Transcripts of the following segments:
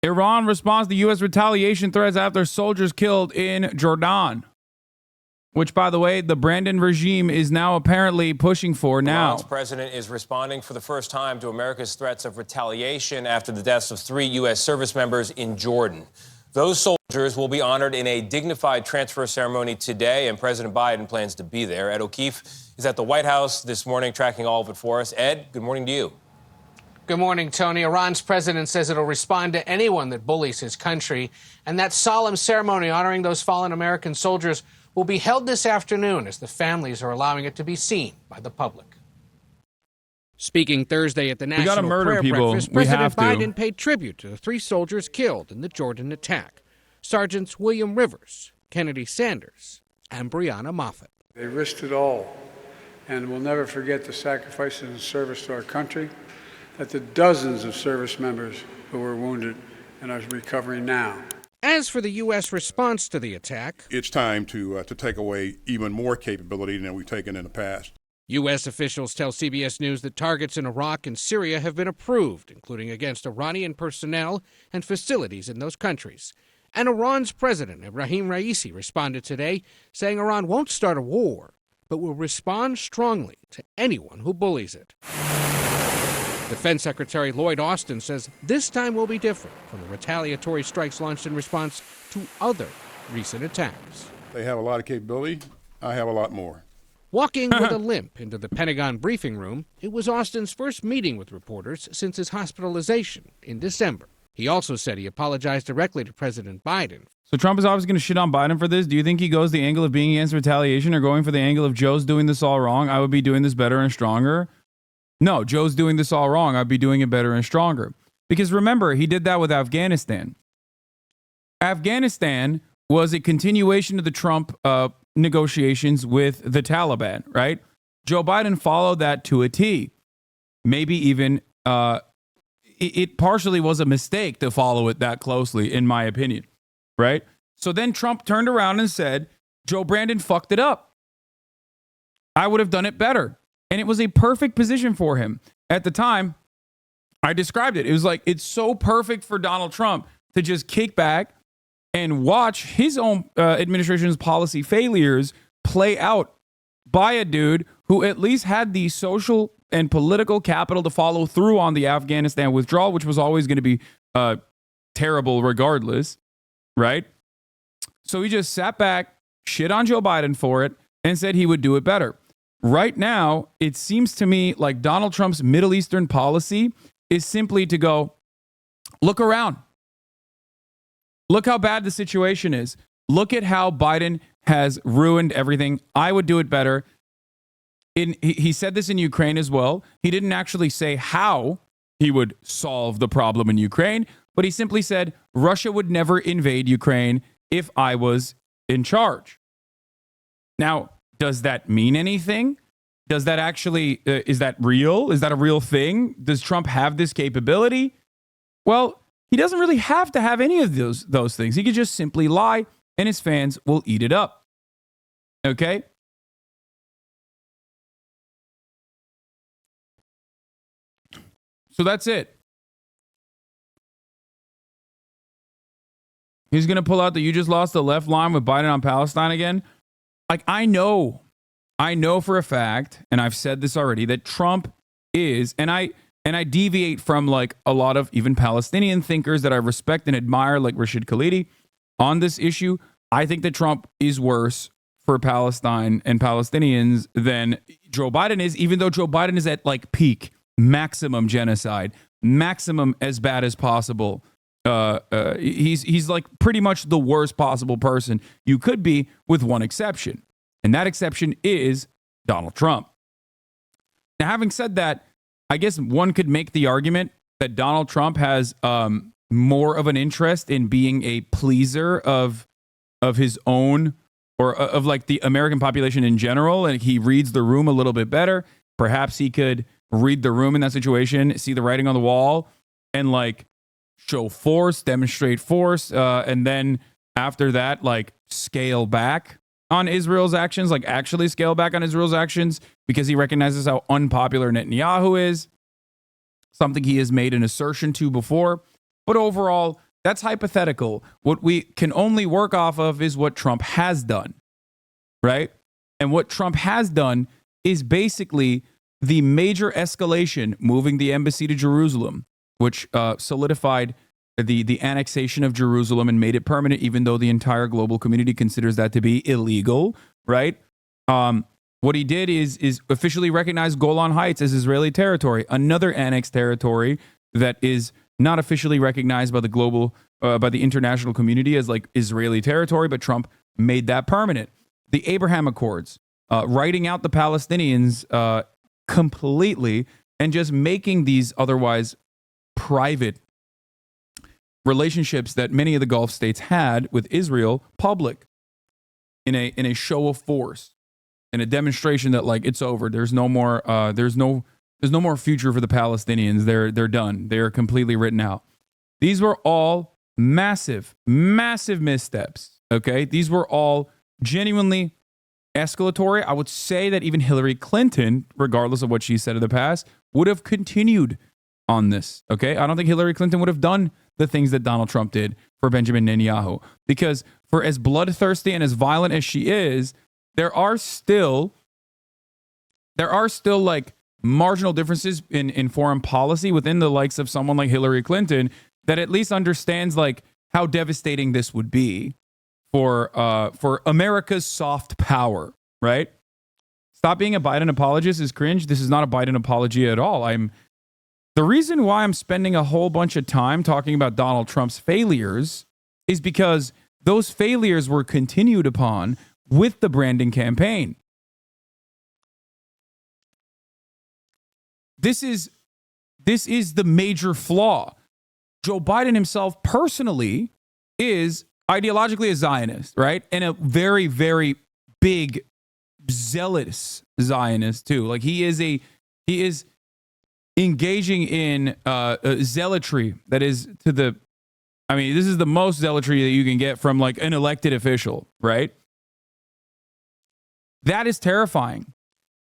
Iran responds to U.S. retaliation threats after soldiers killed in Jordan, which, by the way, the Brandon regime is now apparently pushing for now. Iran's president is responding for the first time to America's threats of retaliation after the deaths of 3 U.S. service members in Jordan. Those soldiers will be honored in a dignified transfer ceremony today, and President Biden plans to be there. Ed O'Keefe is at the White House this morning tracking all of it for us. Ed, good morning to you. Good morning, Tony. Iran's president says it'll respond to anyone that bullies his country, and that solemn ceremony honoring those fallen American soldiers will be held this afternoon as the families are allowing it to be seen by the public. Speaking Thursday at the National Prayer Breakfast, President Biden paid tribute to the 3 soldiers killed in the Jordan attack, Sergeants William Rivers, Kennedy Sanders, and Breonna Moffett. They risked it all, and we'll never forget the sacrifices and service to our country, that the dozens of service members who were wounded and are recovering now. As for the U.S. response to the attack, it's time to take away even more capability than we've taken in the past. U.S. officials tell CBS News that targets in Iraq and Syria have been approved, including against Iranian personnel and facilities in those countries. And Iran's president, Ebrahim Raisi, responded today, saying Iran won't start a war, but will respond strongly to anyone who bullies it. Defense Secretary Lloyd Austin says this time will be different from the retaliatory strikes launched in response to other recent attacks. They have a lot of capability. I have a lot more. Walking with a limp into the Pentagon briefing room, it was Austin's first meeting with reporters since his hospitalization in December. He also said he apologized directly to President Biden. So Trump is obviously going to shit on Biden for this. Do you think he goes the angle of being against retaliation or going for the angle of Joe's doing this all wrong? I would be doing this better and stronger. No, Joe's doing this all wrong. I'd be doing it better and stronger. Because remember, he did that with Afghanistan. Afghanistan was a continuation of the Trump negotiations with the Taliban, right? Joe Biden followed that to a T. Maybe even it partially was a mistake to follow it that closely, in my opinion, right? So then Trump turned around and said, Joe Brandon fucked it up. I would have done it better. And it was a perfect position for him. At the time, I described it. It was like, it's so perfect for Donald Trump to just kick back and watch his own administration's policy failures play out by a dude who at least had the social and political capital to follow through on the Afghanistan withdrawal, which was always going to be terrible regardless, right? So he just sat back, shit on Joe Biden for it, and said he would do it better. Right now, it seems to me like Donald Trump's Middle Eastern policy is simply to go, look around. Look how bad the situation is. Look at how Biden has ruined everything. I would do it better. He said this in Ukraine as well. He didn't actually say how he would solve the problem in Ukraine, but he simply said Russia would never invade Ukraine if I was in charge. Now, does that mean anything? Does that actually, is that real? Is that a real thing? Does Trump have this capability? Well, he doesn't really have to have any of those things. He could just simply lie and his fans will eat it up. Okay? So that's it. He's going to pull out the you just lost the left line with Biden on Palestine again. Like, I know for a fact, and I've said this already, that Trump is, and I deviate from like a lot of even Palestinian thinkers that I respect and admire, like Rashid Khalidi, on this issue. I think that Trump is worse for Palestine and Palestinians than Joe Biden is, even though Joe Biden is at like peak, maximum genocide, maximum as bad as possible. He's like pretty much the worst possible person you could be, with one exception. And that exception is Donald Trump. Now, having said that, I guess one could make the argument that Donald Trump has more of an interest in being a pleaser of his own, or of like the American population in general, and he reads the room a little bit better. Perhaps he could read the room in that situation, see the writing on the wall, and like show force, demonstrate force, and then after that, like scale back on Israel's actions, like actually scale back on Israel's actions, because he recognizes how unpopular Netanyahu is, something he has made an assertion to before. But overall, That's hypothetical. What we can only work off of is what Trump has done, right? And what Trump has done is basically the major escalation, moving the embassy to Jerusalem, which solidified the annexation of Jerusalem and made it permanent, even though the entire global community considers that to be illegal, right? What he did is officially recognize Golan Heights as Israeli territory, another annexed territory that is not officially recognized by the by the international community as like Israeli territory, but Trump made that permanent. The Abraham Accords, writing out the Palestinians completely and just making these otherwise private relationships that many of the Gulf states had with Israel public in a show of force, in a demonstration that like it's over. There's no more there's no more future for the Palestinians. They're done. They're completely written out. These were all massive missteps. Okay, these were all genuinely escalatory. I would say that even Hillary Clinton, regardless of what she said in the past, would have continued on this. Okay, I don't think Hillary Clinton would have done the things that Donald Trump did for Benjamin Netanyahu, because for as bloodthirsty and as violent as she is, there are still like marginal differences in foreign policy within the likes of someone like Hillary Clinton that at least understands like how devastating this would be for America's soft power, right? Stop being a Biden apologist is cringe. This is not a Biden apology at all. The reason why I'm spending a whole bunch of time talking about Donald Trump's failures is because those failures were continued upon with the branding campaign. This is the major flaw. Joe Biden himself personally is ideologically a Zionist, right? And a very, very big, zealous Zionist too. Like he is engaging in zealotry that is this is the most zealotry that you can get from like an elected official, right? That is terrifying.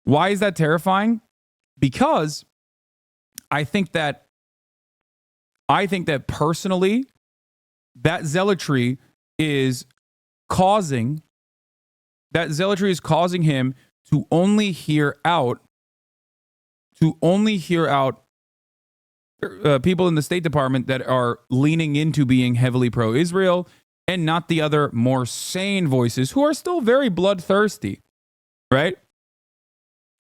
Why is that terrifying? Because I think that personally, that zealotry is causing him to only hear out people in the State Department that are leaning into being heavily pro-Israel, and not the other more sane voices who are still very bloodthirsty, right?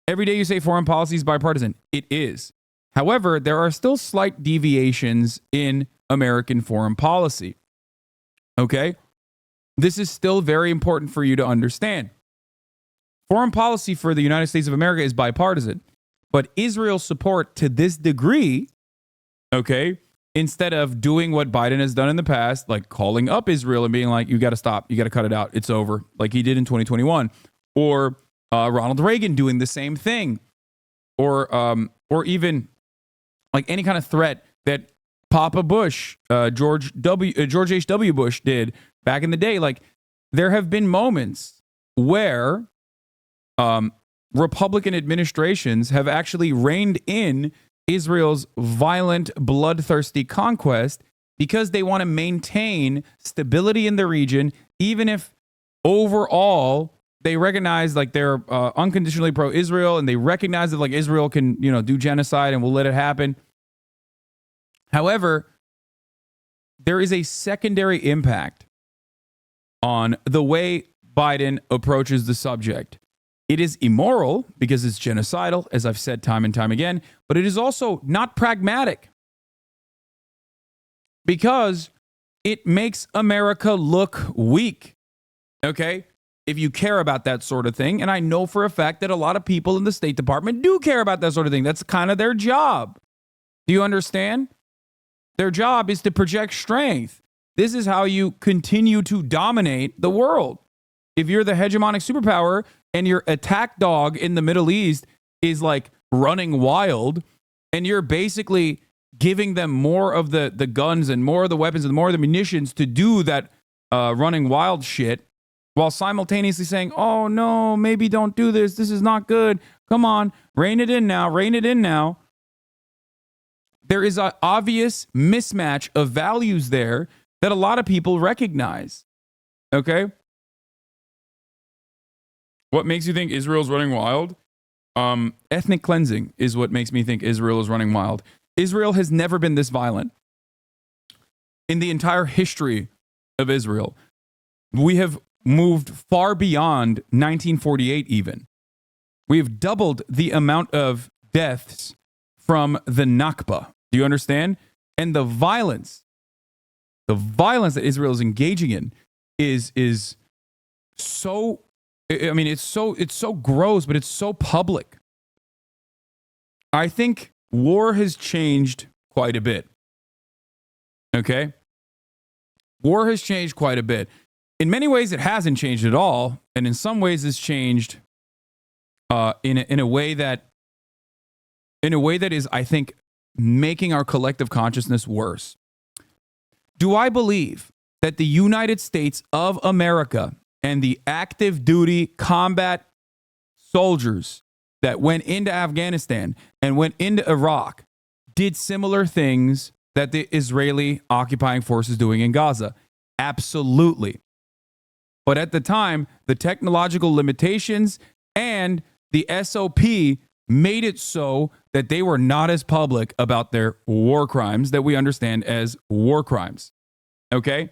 Every day you say foreign policy is bipartisan. It is. However, there are still slight deviations in American foreign policy. Okay? This is still very important for you to understand. Foreign policy for the United States of America is bipartisan, but Israel's support to this degree, okay, instead of doing what Biden has done in the past, like calling up Israel and being like, you got to stop, you got to cut it out, it's over, like he did in 2021, or Ronald Reagan doing the same thing, or even like any kind of threat that Papa Bush, George H.W. Bush did back in the day. Like there have been moments where Republican administrations have actually reined in Israel's violent, bloodthirsty conquest because they want to maintain stability in the region, even if overall they recognize like they're unconditionally pro-Israel, and they recognize that like Israel can, do genocide and will let it happen. However, there is a secondary impact on the way Biden approaches the subject. It is immoral because it's genocidal, as I've said time and time again, but it is also not pragmatic because it makes America look weak. Okay? If you care about that sort of thing, and I know for a fact that a lot of people in the State Department do care about that sort of thing. That's kind of their job. Do you understand? Their job is to project strength. This is how you continue to dominate the world. If you're the hegemonic superpower and your attack dog in the Middle East is like running wild, and you're basically giving them more of the guns and more of the weapons and more of the munitions to do that running wild shit, while simultaneously saying, oh no, maybe don't do this. This is not good. Come on, rein it in now. Rein it in now. There is an obvious mismatch of values there that a lot of people recognize. Okay? What makes you think Israel's running wild? Ethnic cleansing is what makes me think Israel is running wild. Israel has never been this violent. In the entire history of Israel, we have moved far beyond 1948 even. We have doubled the amount of deaths from the Nakba. Do you understand? And the violence that Israel is engaging in is so, I mean, it's so gross, but it's so public. I think war has changed quite a bit. Okay? War has changed quite a bit. In many ways, it hasn't changed at all. And in some ways, it's changed in a way that is, I think, making our collective consciousness worse. Do I believe that the United States of America and the active duty combat soldiers that went into Afghanistan and went into Iraq did similar things that the Israeli occupying force is doing in Gaza? Absolutely. But at the time, the technological limitations and the SOP made it so that they were not as public about their war crimes that we understand as war crimes. Okay?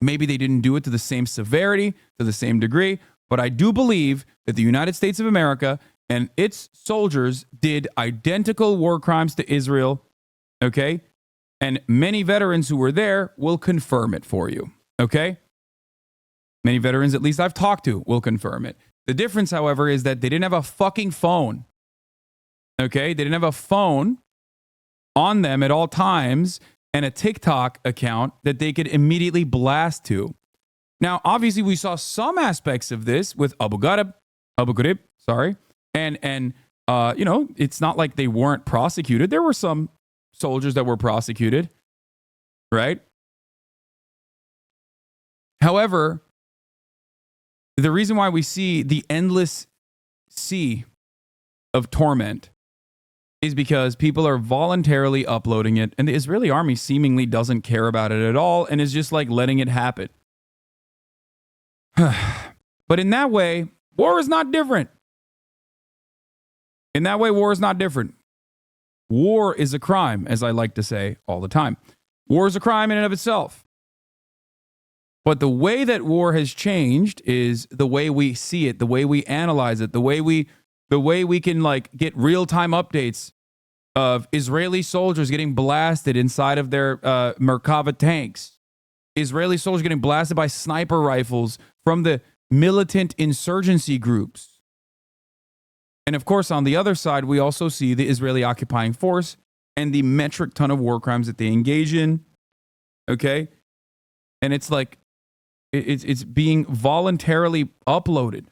Maybe they didn't do it to the same severity, to the same degree, but I do believe that the United States of America and its soldiers did identical war crimes to Israel. Okay? And many veterans who were there will confirm it for you. Okay? Many veterans, at least I've talked to, will confirm it. The difference, however, is that they didn't have a fucking phone. Okay? They didn't have a phone on them at all times and a TikTok account that they could immediately blast to. Now, obviously, we saw some aspects of this with Abu Ghraib, sorry. And you know, it's not like they weren't prosecuted. There were some soldiers that were prosecuted, right? However, the reason why we see the endless sea of torment is because people are voluntarily uploading it, and the Israeli army seemingly doesn't care about it at all and is just like letting it happen. But in that way, war is not different. In that way, war is not different. War is a crime, as I like to say all the time. War is a crime in and of itself. But the way that war has changed is the way we see it, the way we analyze it, the way we can like get real-time updates of Israeli soldiers getting blasted inside of their Merkava tanks. Israeli soldiers getting blasted by sniper rifles from the militant insurgency groups. And of course, on the other side, we also see the Israeli occupying force and the metric ton of war crimes that they engage in. Okay? And it's like, it's being voluntarily uploaded.